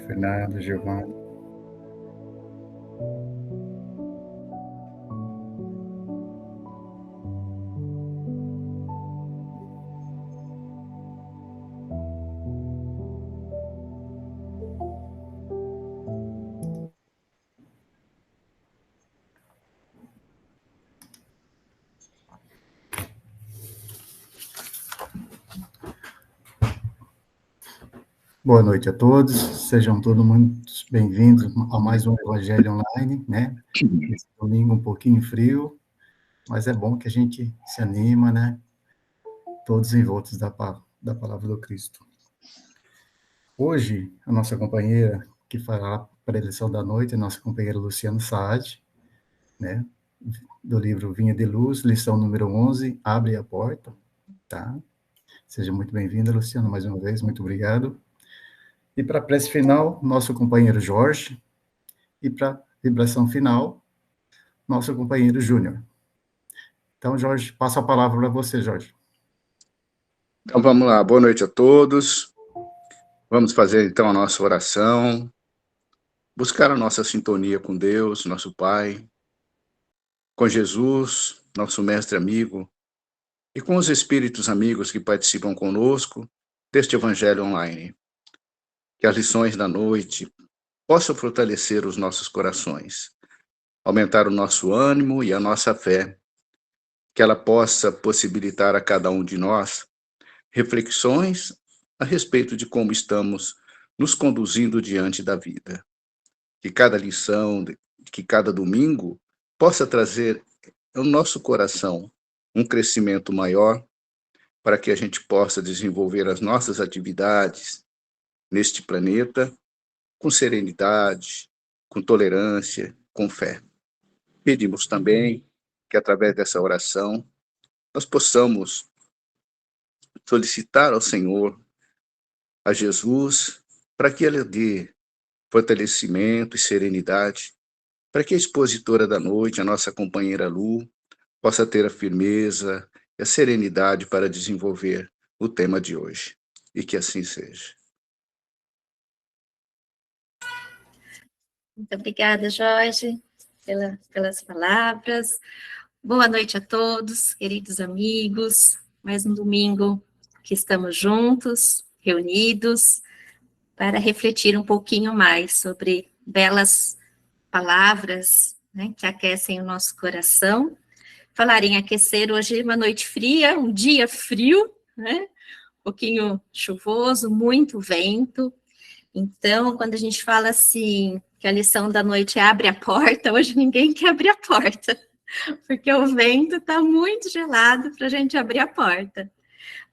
Fernando, Giovanni. Boa noite a todos, sejam todos muito bem-vindos a mais um Evangelho Online, né? Esse domingo um pouquinho frio, mas é bom que a gente se anima, né? Todos envoltos da palavra do Cristo. Hoje, a nossa companheira que fará a preleção da noite é a nossa companheira Luciana Saad, né? Do livro Vinha de Luz, lição número 11, Abre a Porta, tá? Seja muito bem-vinda, Luciana, mais uma vez, muito obrigado. E para a prece final, nosso companheiro Jorge. E para a vibração final, nosso companheiro Júnior. Então, Jorge, passo a palavra para você, Jorge. Então, vamos lá. Boa noite a todos. Vamos fazer, então, a nossa oração. Buscar a nossa sintonia com Deus, nosso Pai, com Jesus, nosso mestre amigo, e com os espíritos amigos que participam conosco deste Evangelho Online. Que as lições da noite possam fortalecer os nossos corações, aumentar o nosso ânimo e a nossa fé, que ela possa possibilitar a cada um de nós reflexões a respeito de como estamos nos conduzindo diante da vida. Que cada lição, que cada domingo possa trazer ao nosso coração um crescimento maior para que a gente possa desenvolver as nossas atividades neste planeta com serenidade, com tolerância, com fé. Pedimos também que, através dessa oração, nós possamos solicitar ao Senhor, a Jesus, para que Ele dê fortalecimento e serenidade, para que a expositora da noite, a nossa companheira Lu, possa ter a firmeza e a serenidade para desenvolver o tema de hoje. E que assim seja. Muito obrigada, Jorge, pelas palavras. Boa noite a todos, queridos amigos. Mais um domingo que estamos juntos, reunidos, para refletir um pouquinho mais sobre belas palavras, né, que aquecem o nosso coração. Falar em aquecer, hoje é uma noite fria, um dia frio, né? Um pouquinho chuvoso, muito vento. Então, quando a gente fala assim, que a lição da noite é abre a porta, hoje ninguém quer abrir a porta, porque o vento está muito gelado para a gente abrir a porta.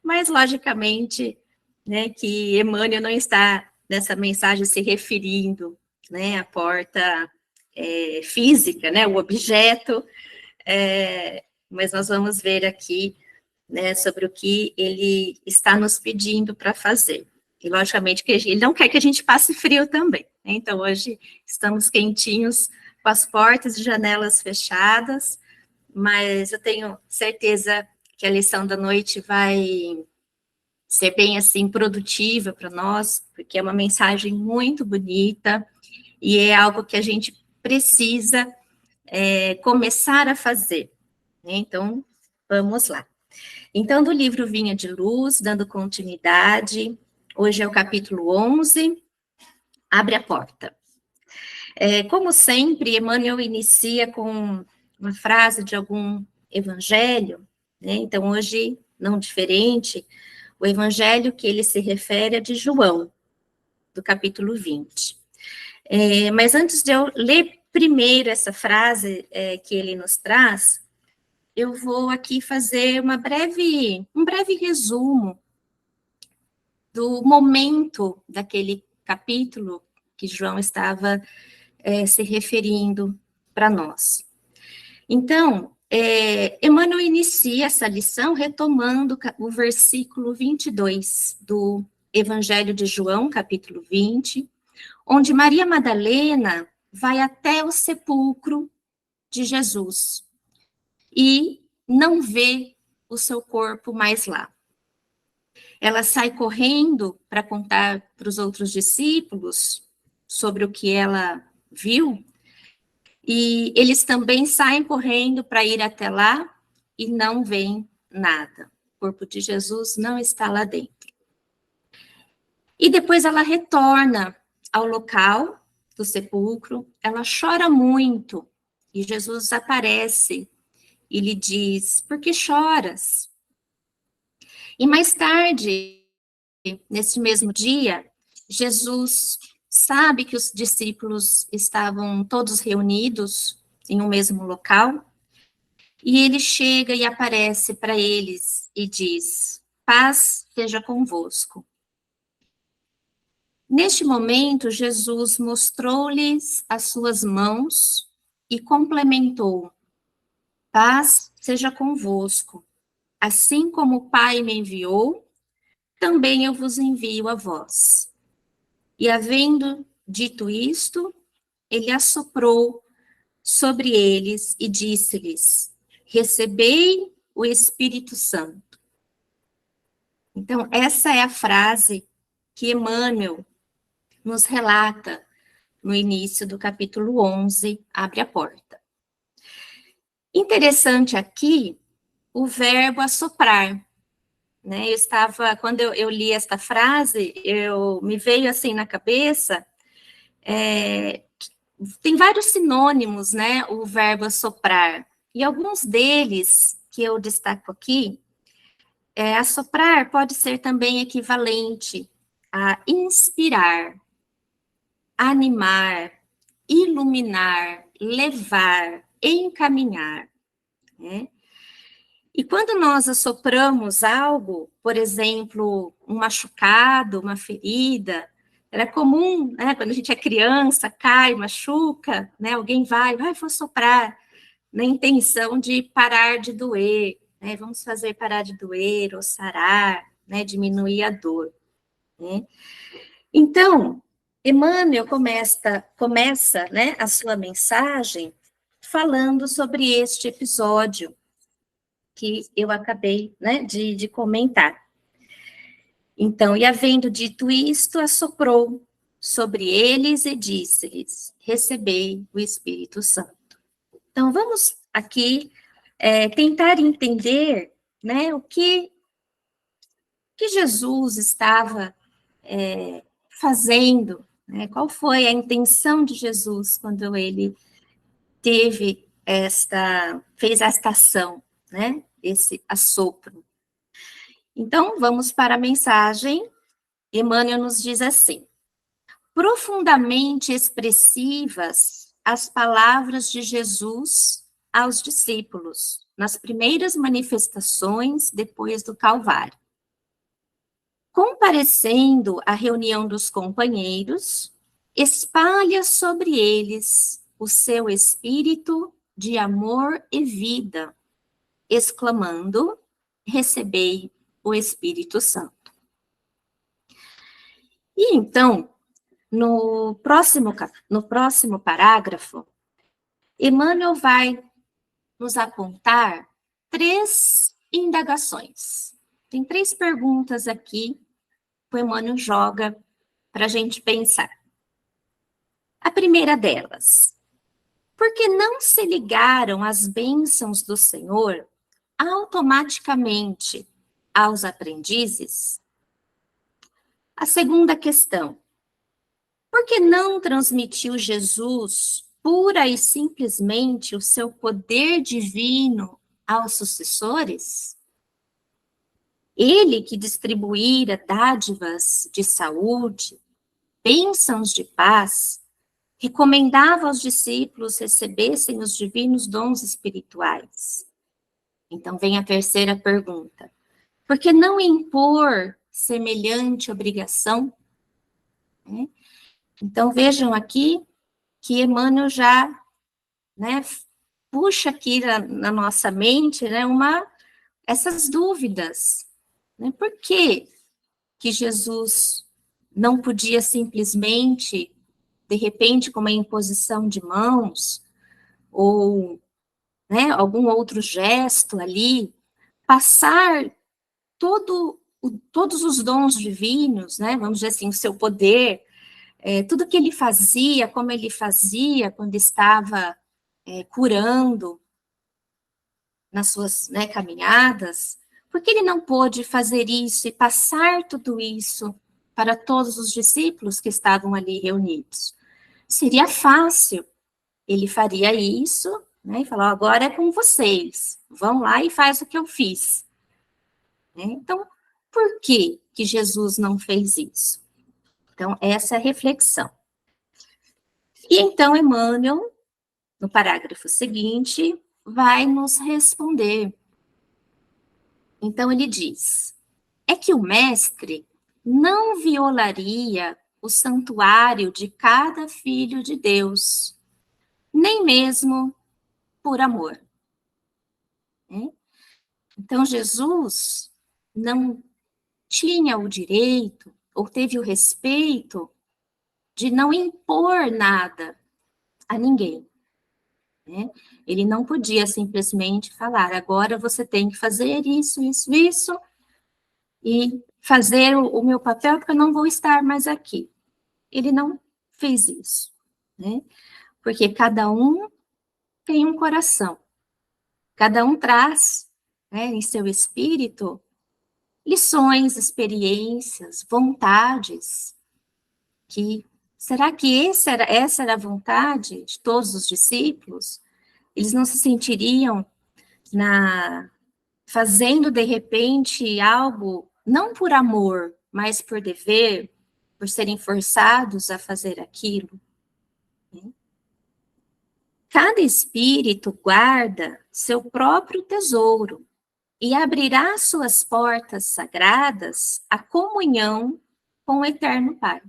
Mas, logicamente, né, que Emmanuel não está nessa mensagem se referindo, né, à porta física, né, o objeto, mas nós vamos ver aqui, né, sobre o que ele está nos pedindo para fazer. E, logicamente, que ele não quer que a gente passe frio também, né? Então, hoje estamos quentinhos, com as portas e janelas fechadas, mas eu tenho certeza que a lição da noite vai ser bem, assim, produtiva para nós, porque é uma mensagem muito bonita e é algo que a gente precisa começar a fazer, né? Então, vamos lá. Então, do livro Vinha de Luz, dando continuidade, hoje é o capítulo 11, Abre a Porta. Como sempre, Emmanuel inicia com uma frase de algum evangelho, né? Então, hoje, não diferente, o evangelho que ele se refere é de João, do capítulo 20. Mas antes de eu ler primeiro essa frase que ele nos traz, eu vou aqui fazer um breve resumo do momento daquele capítulo que João estava se referindo para nós. Então, Emmanuel inicia essa lição retomando o versículo 22 do Evangelho de João, capítulo 20, onde Maria Madalena vai até o sepulcro de Jesus e não vê o seu corpo mais lá. Ela sai correndo para contar para os outros discípulos sobre o que ela viu, e eles também saem correndo para ir até lá e não veem nada. O corpo de Jesus não está lá dentro. E depois ela retorna ao local do sepulcro, ela chora muito, e Jesus aparece e lhe diz: por que choras? E mais tarde, nesse mesmo dia, Jesus sabe que os discípulos estavam todos reunidos em um mesmo local, e ele chega e aparece para eles e diz: paz seja convosco. Neste momento, Jesus mostrou-lhes as suas mãos e complementou: paz seja convosco. Assim como o Pai me enviou, também eu vos envio a vós. E havendo dito isto, ele assoprou sobre eles e disse-lhes: recebei o Espírito Santo. Então, essa é a frase que Emmanuel nos relata no início do capítulo 11, Abre a Porta. Interessante aqui o verbo assoprar, né? Quando eu li esta frase, me veio assim na cabeça, tem vários sinônimos, né? O verbo assoprar, e alguns deles que eu destaco aqui, assoprar pode ser também equivalente a inspirar, animar, iluminar, levar, encaminhar, né? E quando nós assopramos algo, por exemplo, um machucado, uma ferida, era comum, né, quando a gente é criança, cai, machuca, né, alguém vai, vou soprar, na intenção de parar de doer, né, vamos fazer parar de doer, ou sarar, né, diminuir a dor, né. Então, Emmanuel começa, né, a sua mensagem falando sobre este episódio que eu acabei, né, de comentar. Então, e havendo dito isto, assoprou sobre eles e disse-lhes: recebei o Espírito Santo. Então, vamos aqui tentar entender, né, o que Jesus estava fazendo, né, qual foi a intenção de Jesus quando ele fez esta ação, né, esse assopro. Então, vamos para a mensagem. Emmanuel nos diz assim: profundamente expressivas as palavras de Jesus aos discípulos, nas primeiras manifestações depois do Calvário. Comparecendo à reunião dos companheiros, espalha sobre eles o seu espírito de amor e vida, exclamando: recebei o Espírito Santo. E então, no próximo parágrafo, Emmanuel vai nos apontar 3 indagações. Tem 3 perguntas aqui que o Emmanuel joga para a gente pensar. A primeira delas: por que não se ligaram as bênçãos do Senhor automaticamente aos aprendizes? A segunda questão: por que não transmitiu Jesus pura e simplesmente o seu poder divino aos sucessores? Ele que distribuíra dádivas de saúde, bênçãos de paz, recomendava aos discípulos recebessem os divinos dons espirituais. Então vem a terceira pergunta: por que não impor semelhante obrigação? Então vejam aqui que Emmanuel já, né, puxa aqui na nossa mente, né, essas dúvidas, né? Por que Jesus não podia simplesmente, de repente, com uma imposição de mãos, ou, né, algum outro gesto ali, passar todos os dons divinos, né, vamos dizer assim, o seu poder tudo que ele fazia, como ele fazia quando estava curando nas suas, né, caminhadas, por que ele não pôde fazer isso e passar tudo isso para todos os discípulos que estavam ali reunidos? Seria fácil, ele faria isso, né, e falar, agora é com vocês, vão lá e faz o que eu fiz. Né? Então, por que Jesus não fez isso? Então, essa é a reflexão. E então, Emmanuel, no parágrafo seguinte, vai nos responder. Então, ele diz, é que o mestre não violaria o santuário de cada filho de Deus, nem mesmo por amor. Né? Então, Jesus não tinha o direito, ou teve o respeito, de não impor nada a ninguém. Né? Ele não podia simplesmente falar, agora você tem que fazer isso, isso, isso, e fazer o meu papel, porque eu não vou estar mais aqui. Ele não fez isso, né? Porque cada um tem um coração, cada um traz, né, em seu espírito lições, experiências, vontades, que será que essa era a vontade de todos os discípulos? Eles não se sentiriam fazendo de repente algo não por amor, mas por dever, por serem forçados a fazer aquilo? Cada espírito guarda seu próprio tesouro e abrirá suas portas sagradas à comunhão com o Eterno Pai.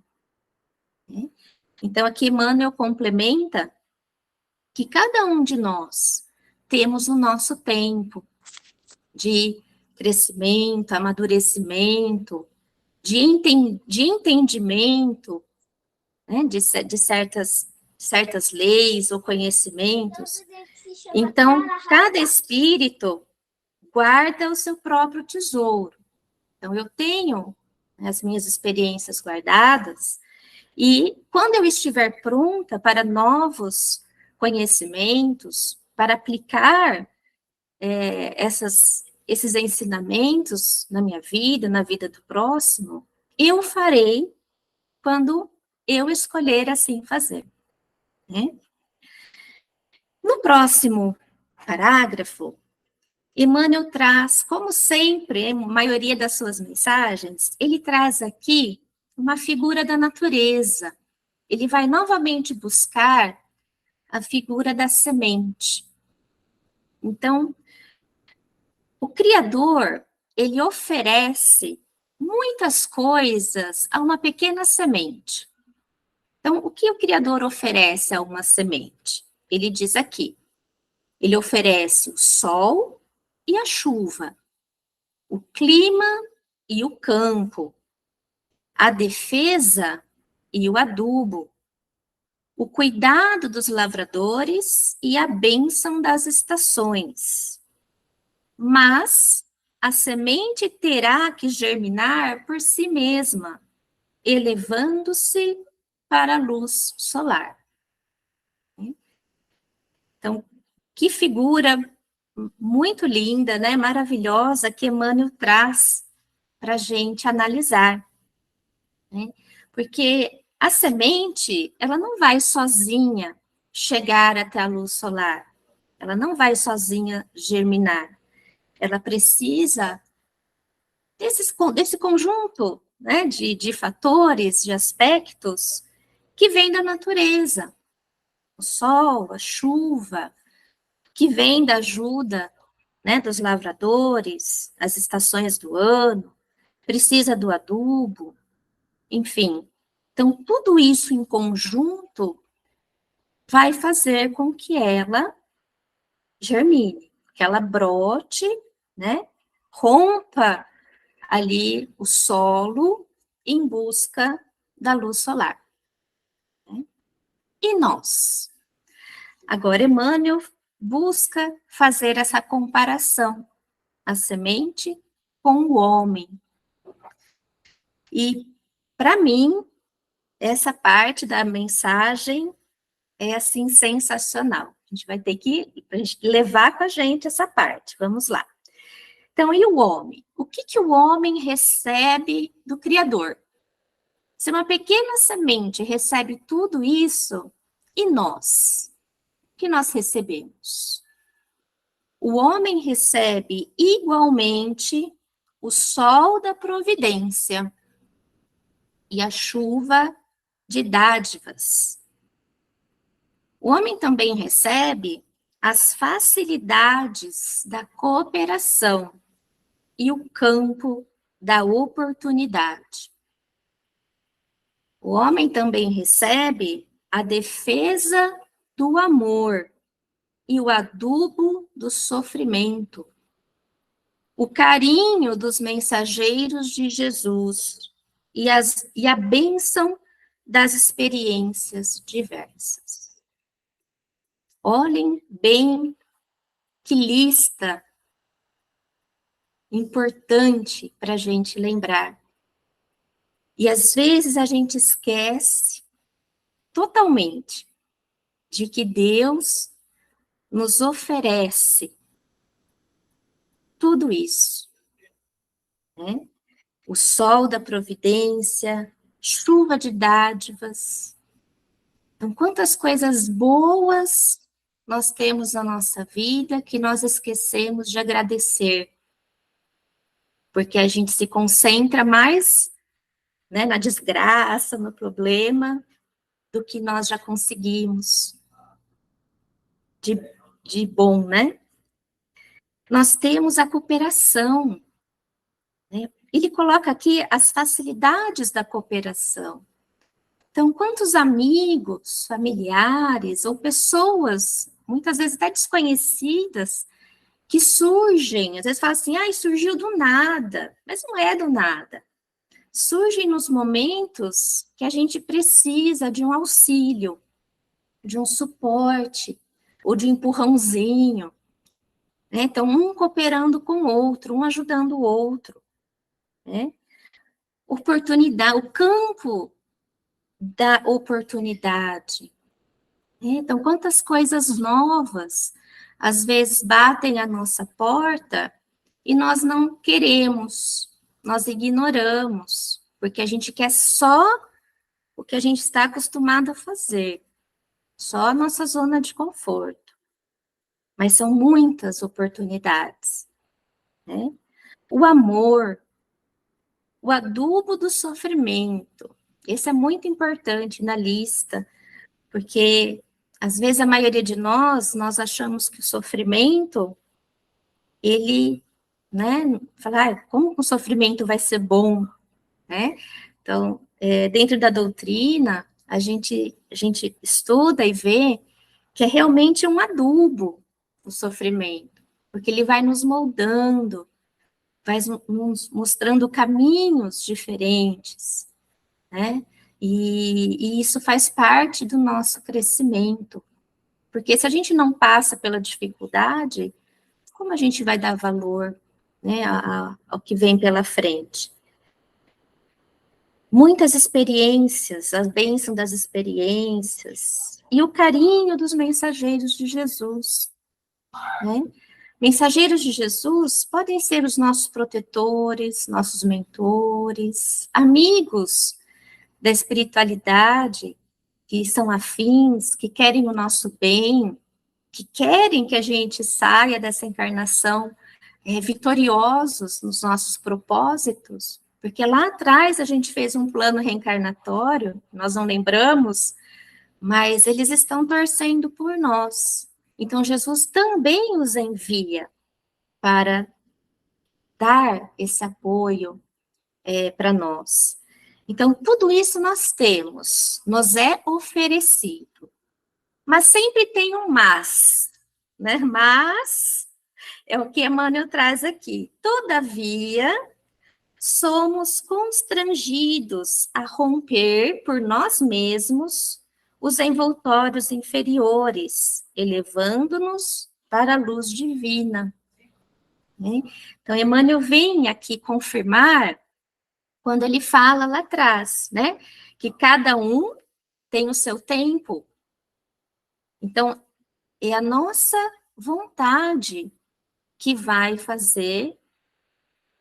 Então, aqui Emmanuel complementa que cada um de nós temos o nosso tempo de crescimento, amadurecimento, de entendimento, né, de certas leis ou conhecimentos. Então, cada espírito guarda o seu próprio tesouro. Então, eu tenho as minhas experiências guardadas, e quando eu estiver pronta para novos conhecimentos, para aplicar esses ensinamentos na minha vida, na vida do próximo, eu farei quando eu escolher assim fazer. Né? No próximo parágrafo, Emmanuel traz, como sempre, a maioria das suas mensagens, ele traz aqui uma figura da natureza. Ele vai novamente buscar a figura da semente. Então, o Criador, ele oferece muitas coisas a uma pequena semente. Então, o que o Criador oferece a uma semente? Ele diz aqui, ele oferece o sol e a chuva, o clima e o campo, a defesa e o adubo, o cuidado dos lavradores e a bênção das estações. Mas a semente terá que germinar por si mesma, elevando-se para a luz solar. Então, que figura muito linda, né, maravilhosa, que Emmanuel traz para a gente analisar. Né? Porque a semente, ela não vai sozinha chegar até a luz solar, ela não vai sozinha germinar, ela precisa desse conjunto, né, de fatores, de aspectos que vêm da natureza, o sol, a chuva, que vem da ajuda, né, dos lavradores, as estações do ano, precisa do adubo, enfim. Então, tudo isso em conjunto vai fazer com que ela germine, que ela brote, né, rompa ali o solo em busca da luz solar. E nós? Agora, Emmanuel busca fazer essa comparação, a semente com o homem. E, para mim, essa parte da mensagem é, assim, sensacional. A gente vai ter que levar com a gente essa parte. Vamos lá. Então, e o homem? O que o homem recebe do Criador? Se uma pequena semente recebe tudo isso, e nós? O que nós recebemos? O homem recebe igualmente o sol da providência e a chuva de dádivas. O homem também recebe as facilidades da cooperação e o campo da oportunidade. O homem também recebe a defesa do amor e o adubo do sofrimento, o carinho dos mensageiros de Jesus e a bênção das experiências diversas. Olhem bem que lista importante para a gente lembrar. E às vezes a gente esquece totalmente de que Deus nos oferece tudo isso, né? O sol da providência, chuva de dádivas. Então, quantas coisas boas nós temos na nossa vida que nós esquecemos de agradecer, porque a gente se concentra mais, né, na desgraça, no problema, do que nós já conseguimos de bom, né? Nós temos a cooperação, né? Ele coloca aqui as facilidades da cooperação. Então, quantos amigos, familiares ou pessoas, muitas vezes até desconhecidas, que surgem, às vezes falam assim, surgiu do nada, mas não é do nada. Surgem nos momentos que a gente precisa de um auxílio, de um suporte, ou de um empurrãozinho, né? Então, um cooperando com o outro, um ajudando o outro, né? Oportunidade, o campo da oportunidade, né? Então, quantas coisas novas, às vezes, batem à nossa porta e nós não queremos, nós ignoramos, porque a gente quer só o que a gente está acostumado a fazer, só a nossa zona de conforto. Mas são muitas oportunidades, né? O amor, o adubo do sofrimento, esse é muito importante na lista, porque às vezes a maioria de nós achamos que o sofrimento, ele, né, fala, como o sofrimento vai ser bom, né? Então, dentro da doutrina, a gente estuda e vê que é realmente um adubo o sofrimento, porque ele vai nos moldando, vai nos mostrando caminhos diferentes, né? E isso faz parte do nosso crescimento, porque se a gente não passa pela dificuldade, como a gente vai dar valor, né, ao que vem pela frente? Muitas experiências, a bênção das experiências, e o carinho dos mensageiros de Jesus, né? Mensageiros de Jesus podem ser os nossos protetores, nossos mentores, amigos da espiritualidade, que são afins, que querem o nosso bem, que querem que a gente saia dessa encarnação vitoriosos nos nossos propósitos, porque lá atrás a gente fez um plano reencarnatório, nós não lembramos, mas eles estão torcendo por nós. Então, Jesus também os envia para dar esse apoio para nós. Então, tudo isso nós temos, nos é oferecido. Mas sempre tem um mas, né? Mas é o que Emmanuel traz aqui. Todavia, somos constrangidos a romper por nós mesmos os envoltórios inferiores, elevando-nos para a luz divina. Né? Então, Emmanuel vem aqui confirmar quando ele fala lá atrás, né? Que cada um tem o seu tempo. Então, é a nossa vontade que vai fazer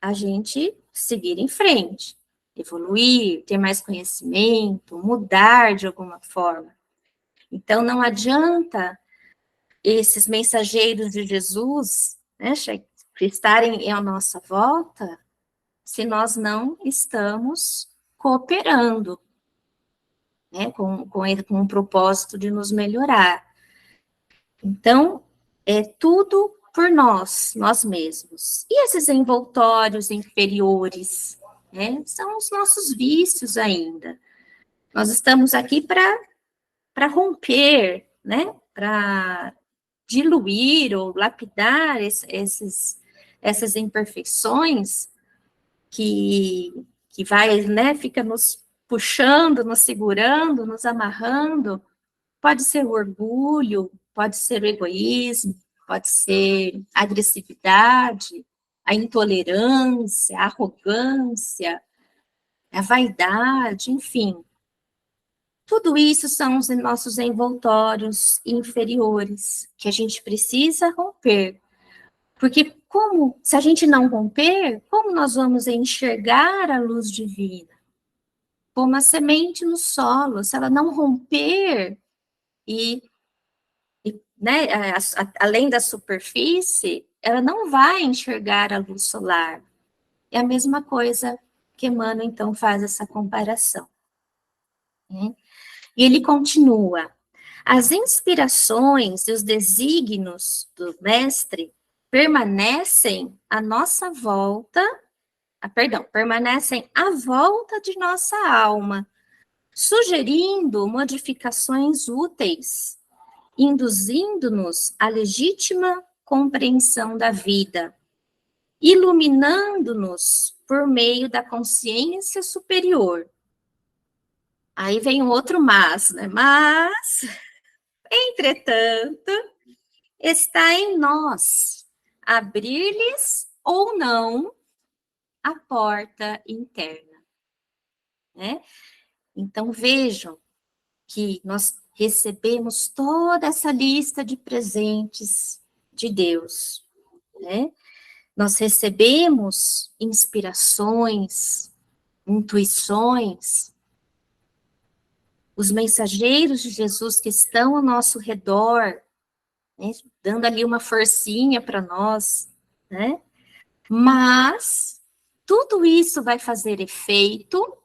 a gente seguir em frente, evoluir, ter mais conhecimento, mudar de alguma forma. Então, não adianta esses mensageiros de Jesus, né, estarem à nossa volta, se nós não estamos cooperando, né, com o propósito de nos melhorar. Então, é tudo por nós mesmos. E esses envoltórios inferiores, né, são os nossos vícios ainda. Nós estamos aqui para romper, né, para diluir ou lapidar essas imperfeições que vai, né, fica nos puxando, nos segurando, nos amarrando. Pode ser o orgulho, pode ser o egoísmo, pode ser a agressividade, a intolerância, a arrogância, a vaidade, enfim. Tudo isso são os nossos envoltórios inferiores, que a gente precisa romper. Porque se a gente não romper, como nós vamos enxergar a luz divina? Como a semente no solo, se ela não romper né, além da superfície, ela não vai enxergar a luz solar. É a mesma coisa que Emmanuel, então, faz essa comparação. Né? E ele continua: as inspirações e os desígnios do mestre permanecem à nossa volta, permanecem à volta de nossa alma, sugerindo modificações úteis, induzindo-nos à legítima compreensão da vida, iluminando-nos por meio da consciência superior. Aí vem um outro mas, né? Mas, entretanto, está em nós abrir-lhes ou não a porta interna, né? Então, vejam que nós recebemos toda essa lista de presentes de Deus, né? Nós recebemos inspirações, intuições, os mensageiros de Jesus que estão ao nosso redor, né, dando ali uma forcinha para nós, né? Mas tudo isso vai fazer efeito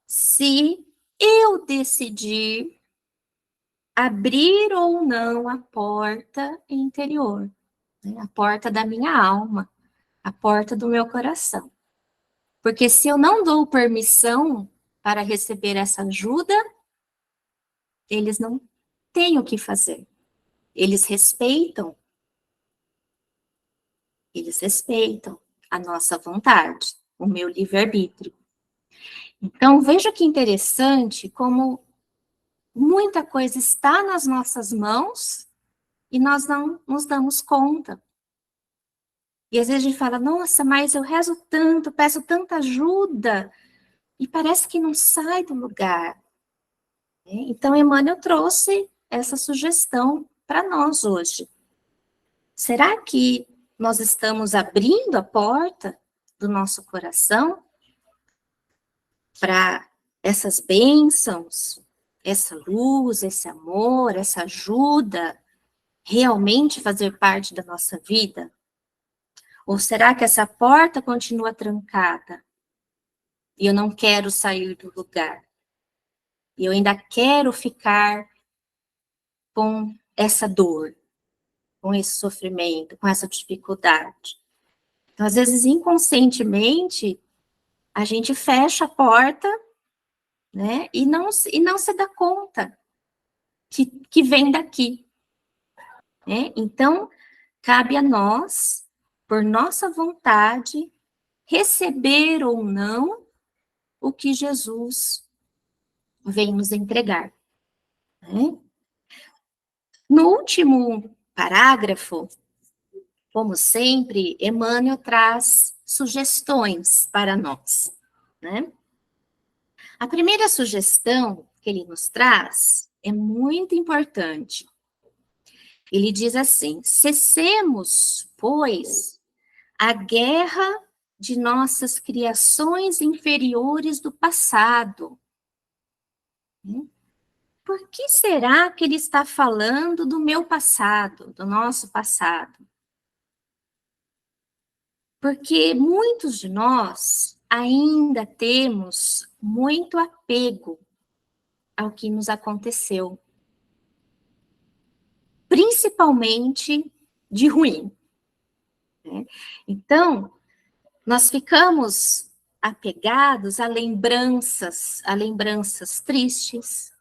se eu decidir abrir ou não a porta interior, né? A porta da minha alma, a porta do meu coração. Porque se eu não dou permissão para receber essa ajuda, eles não têm o que fazer. Eles respeitam a nossa vontade, o meu livre-arbítrio. Então, veja que interessante como muita coisa está nas nossas mãos e nós não nos damos conta. E às vezes a gente fala, nossa, mas eu rezo tanto, peço tanta ajuda, e parece que não sai do lugar. Então, Emmanuel trouxe essa sugestão para nós hoje. Será que nós estamos abrindo a porta do nosso coração para essas bênçãos, essa luz, esse amor, essa ajuda realmente fazer parte da nossa vida? Ou será que essa porta continua trancada e eu não quero sair do lugar? E eu ainda quero ficar com essa dor, com esse sofrimento, com essa dificuldade. Então, às vezes, inconscientemente, a gente fecha a porta, né, e não se dá conta que vem daqui. Né? Então, cabe a nós, por nossa vontade, receber ou não o que Jesus vem nos entregar. Né? No último parágrafo, como sempre, Emmanuel traz sugestões para nós. né? A primeira sugestão que ele nos traz é muito importante. Ele diz assim: cessemos, pois, a guerra de nossas criações inferiores do passado. Por que será que ele está falando do meu passado, do nosso passado? Porque muitos de nós ainda temos muito apego ao que nos aconteceu, principalmente de ruim, né? Então, nós ficamos apegados a lembranças tristes,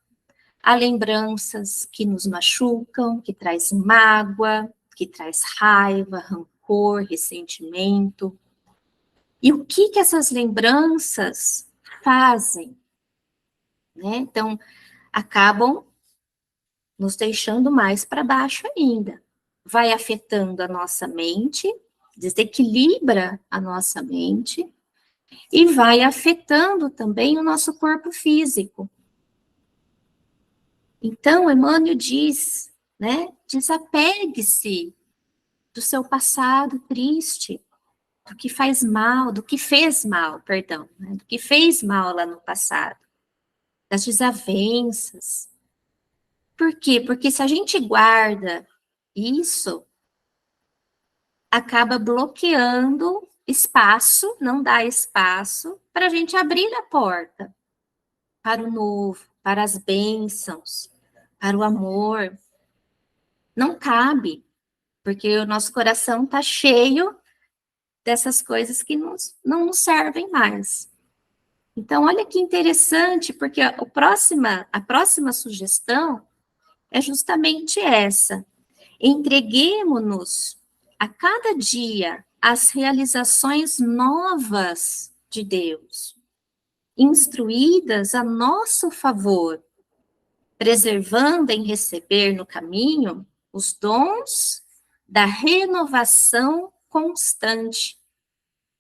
a lembranças que nos machucam, que traz mágoa, que traz raiva, rancor, ressentimento. E o que essas lembranças fazem, né? Então, acabam nos deixando mais para baixo ainda. Vai afetando a nossa mente, desequilibra a nossa mente e vai afetando também o nosso corpo físico. Então, Emmanuel diz, né? Desapegue-se do seu passado triste, do que faz mal, do que fez mal, perdão, né? Do que fez mal lá no passado, das desavenças. Por quê? Porque se a gente guarda isso, acaba bloqueando espaço, não dá espaço para a gente abrir a porta para o novo, para as bênçãos, para o amor. Não cabe, porque o nosso coração está cheio dessas coisas que não nos servem mais. Então, olha que interessante, porque a próxima sugestão é justamente essa. Entreguemo-nos a cada dia às realizações novas de Deus, instruídas a nosso favor, preservando em receber no caminho os dons da renovação constante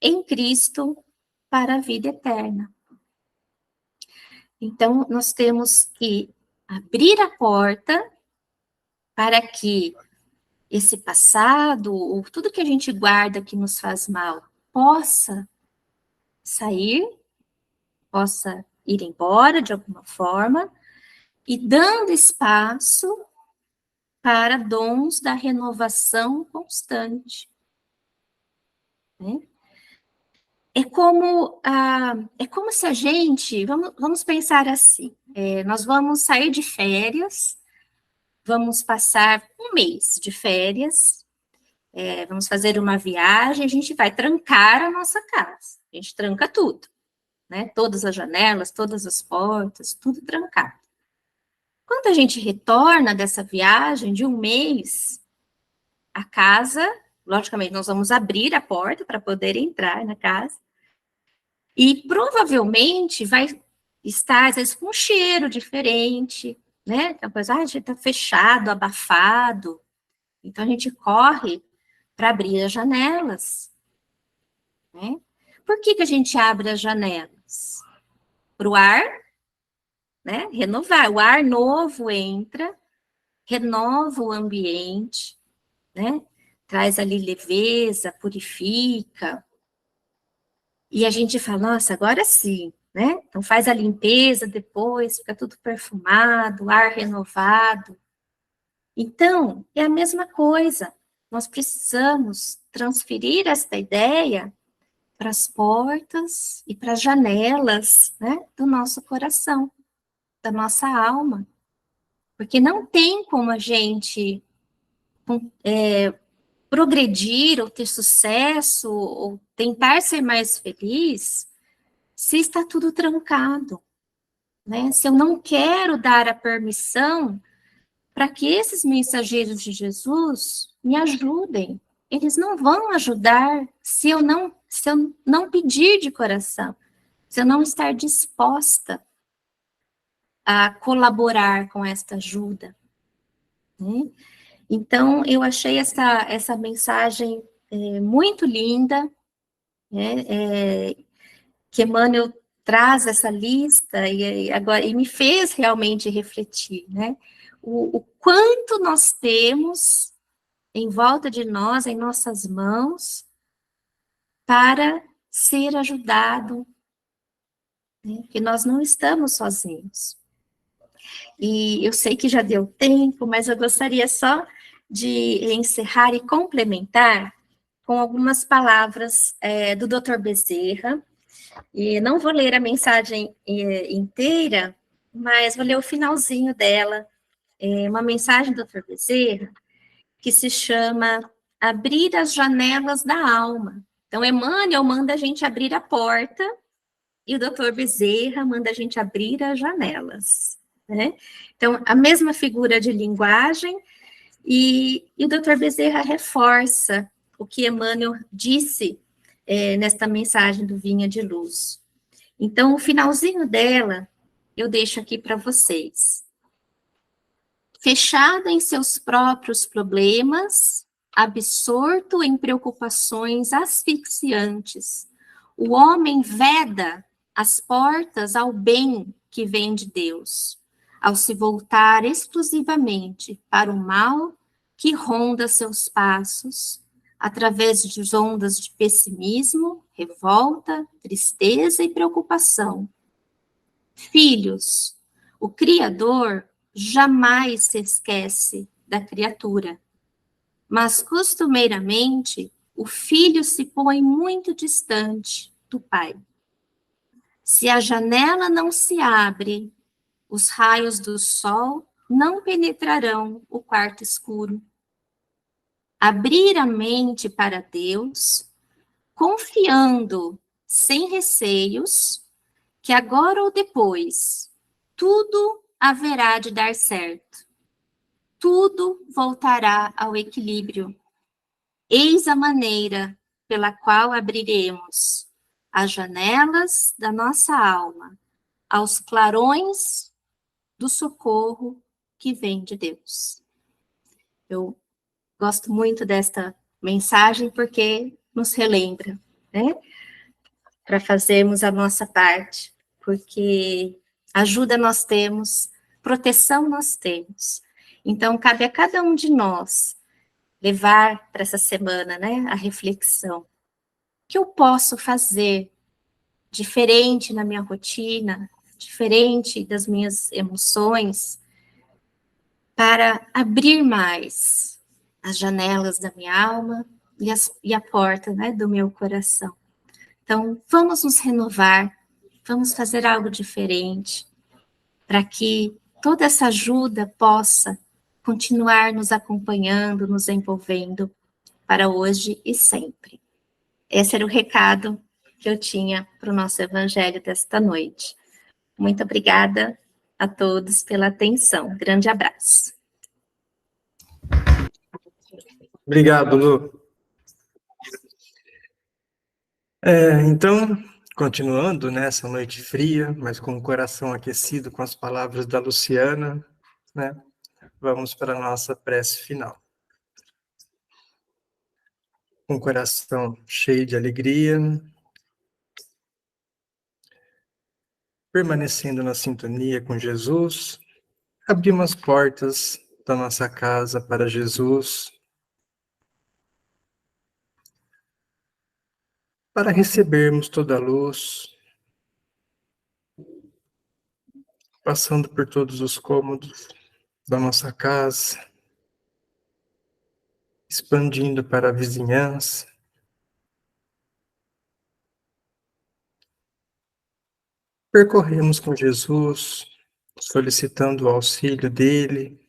em Cristo para a vida eterna. Então, nós temos que abrir a porta para que esse passado, ou tudo que a gente guarda que nos faz mal, possa sair, possa ir embora de alguma forma, e dando espaço para dons da renovação constante, né? É como se a gente, vamos pensar assim, nós vamos sair de férias, vamos passar um mês de férias, vamos fazer uma viagem, a gente vai trancar a nossa casa, a gente tranca tudo, né? Todas as janelas, todas as portas, tudo trancado. Quando a gente retorna dessa viagem de um mês, a casa, logicamente, nós vamos abrir a porta para poder entrar na casa, e provavelmente vai estar, às vezes, com um cheiro diferente, né? Aquela coisa, a gente está fechado, abafado. Então, a gente corre para abrir as janelas, né? Por que a gente abre as janelas? Para o ar, né? Renovar. O ar novo entra, renova o ambiente, né? Traz ali leveza, purifica. E a gente fala, nossa, agora sim, né? Então faz a limpeza depois, fica tudo perfumado, ar renovado. Então, é a mesma coisa. Nós precisamos transferir esta ideia para as portas e para as janelas, né, do nosso coração, da nossa alma. Porque não tem como a gente progredir ou ter sucesso ou tentar ser mais feliz se está tudo trancado, né? Se eu não quero dar a permissão para que esses mensageiros de Jesus me ajudem. Eles não vão ajudar se eu não pedir de coração, se eu não estar disposta a colaborar com esta ajuda, né? Então, eu achei essa mensagem muito linda, né? Que Emmanuel traz essa lista e me fez realmente refletir, né? O quanto nós temos em volta de nós, em nossas mãos, para ser ajudado, né? Que nós não estamos sozinhos. E eu sei que já deu tempo, mas eu gostaria só de encerrar e complementar com algumas palavras do Dr. Bezerra. E não vou ler a mensagem inteira, mas vou ler o finalzinho dela. É uma mensagem do Dr. Bezerra que se chama Abrir as Janelas da Alma. Então, Emmanuel manda a gente abrir a porta e o Dr. Bezerra manda a gente abrir as janelas, né? Então, a mesma figura de linguagem e o Dr. Bezerra reforça o que Emmanuel disse nesta mensagem do Vinha de Luz. Então, o finalzinho dela, eu deixo aqui para vocês. Fechado em seus próprios problemas, absorto em preocupações asfixiantes, o homem veda as portas ao bem que vem de Deus, ao se voltar exclusivamente para o mal que ronda seus passos, através de ondas de pessimismo, revolta, tristeza e preocupação. Filhos, o Criador jamais se esquece da criatura, mas costumeiramente o filho se põe muito distante do pai. Se a janela não se abre, os raios do sol não penetrarão o quarto escuro. Abrir a mente para Deus, confiando, sem receios, que agora ou depois, tudo haverá de dar certo. Tudo voltará ao equilíbrio. Eis a maneira pela qual abriremos as janelas da nossa alma aos clarões do socorro que vem de Deus. Eu gosto muito desta mensagem porque nos relembra, né? Para fazermos a nossa parte, porque ajuda nós temos, proteção nós temos. Então, cabe a cada um de nós levar para essa semana, né, a reflexão. O que eu posso fazer diferente na minha rotina, diferente das minhas emoções, para abrir mais as janelas da minha alma e a porta, né, do meu coração. Então, vamos nos renovar, vamos fazer algo diferente, para que toda essa ajuda possa continuar nos acompanhando, nos envolvendo para hoje e sempre. Esse era o recado que eu tinha para o nosso evangelho desta noite. Muito obrigada a todos pela atenção. Grande abraço. Obrigado, Lu. Então, continuando nessa noite fria, mas com o coração aquecido com as palavras da Luciana, né? Vamos para a nossa prece final. Com o coração cheio de alegria, permanecendo na sintonia com Jesus, abrimos as portas da nossa casa para Jesus, para recebermos toda a luz, passando por todos os cômodos da nossa casa, expandindo para a vizinhança. Percorremos com Jesus, solicitando o auxílio dele,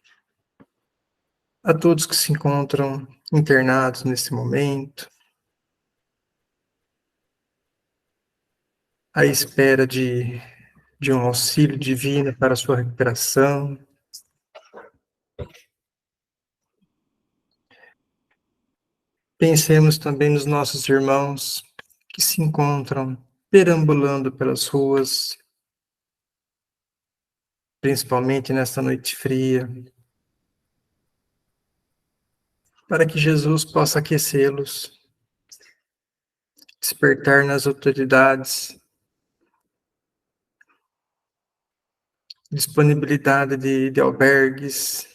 a todos que se encontram internados nesse momento, à espera de um auxílio divino para a sua recuperação. Pensemos também nos nossos irmãos que se encontram perambulando pelas ruas, principalmente nesta noite fria, para que Jesus possa aquecê-los, despertar nas autoridades disponibilidade de albergues,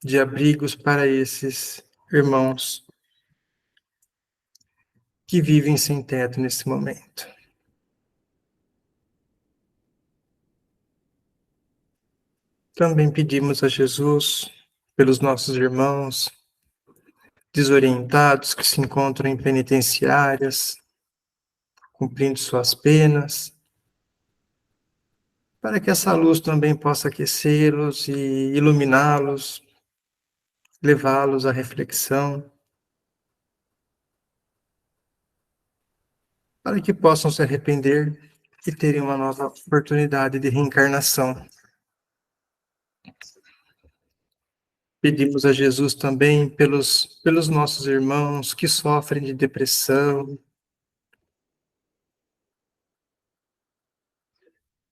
de abrigos para esses irmãos que vivem sem teto nesse momento. Também pedimos a Jesus pelos nossos irmãos desorientados que se encontram em penitenciárias, cumprindo suas penas, para que essa luz também possa aquecê-los e iluminá-los, levá-los à reflexão, para que possam se arrepender e terem uma nova oportunidade de reencarnação. Pedimos a Jesus também pelos nossos irmãos que sofrem de depressão,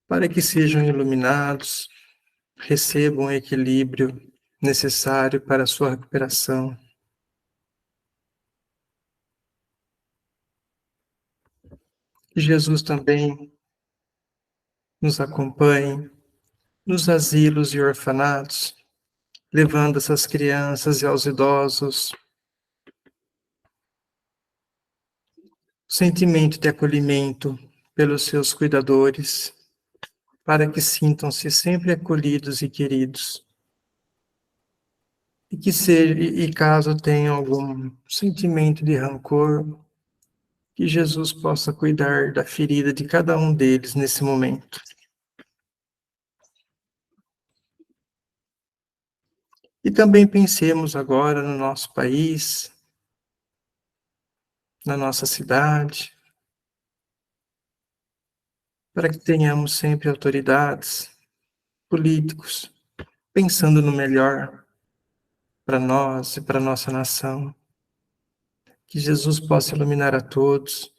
para que sejam iluminados, recebam o equilíbrio necessário para a sua recuperação. Que Jesus também nos acompanhe nos asilos e orfanatos, levando essas crianças e aos idosos o sentimento de acolhimento pelos seus cuidadores, para que sintam-se sempre acolhidos e queridos. E caso tenham algum sentimento de rancor, que Jesus possa cuidar da ferida de cada um deles nesse momento. E também pensemos agora no nosso país, na nossa cidade, para que tenhamos sempre autoridades, políticos, pensando no melhor para nós e para a nossa nação. Que Jesus possa iluminar a todos.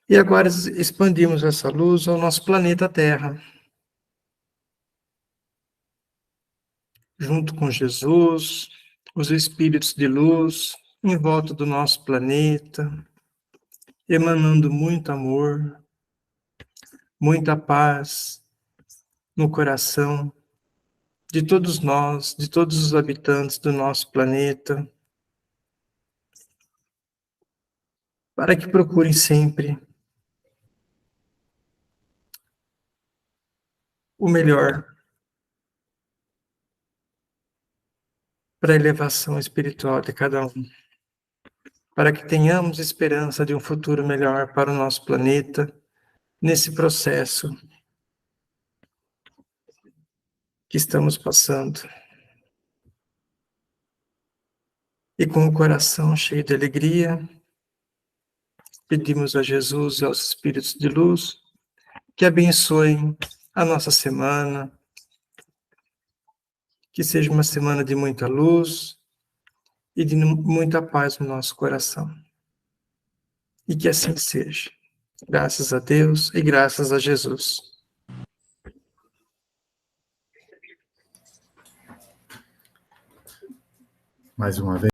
E agora expandimos essa luz ao nosso planeta Terra. Junto com Jesus, os espíritos de luz em volta do nosso planeta, emanando muito amor, muita paz no coração de todos nós, de todos os habitantes do nosso planeta, para que procurem sempre o melhor para a elevação espiritual de cada um, para que tenhamos esperança de um futuro melhor para o nosso planeta, nesse processo que estamos passando. E com o coração cheio de alegria, pedimos a Jesus e aos Espíritos de luz que abençoem a nossa semana, que seja uma semana de muita luz e de muita paz no nosso coração. E que assim seja. Graças a Deus e graças a Jesus. Mais uma vez.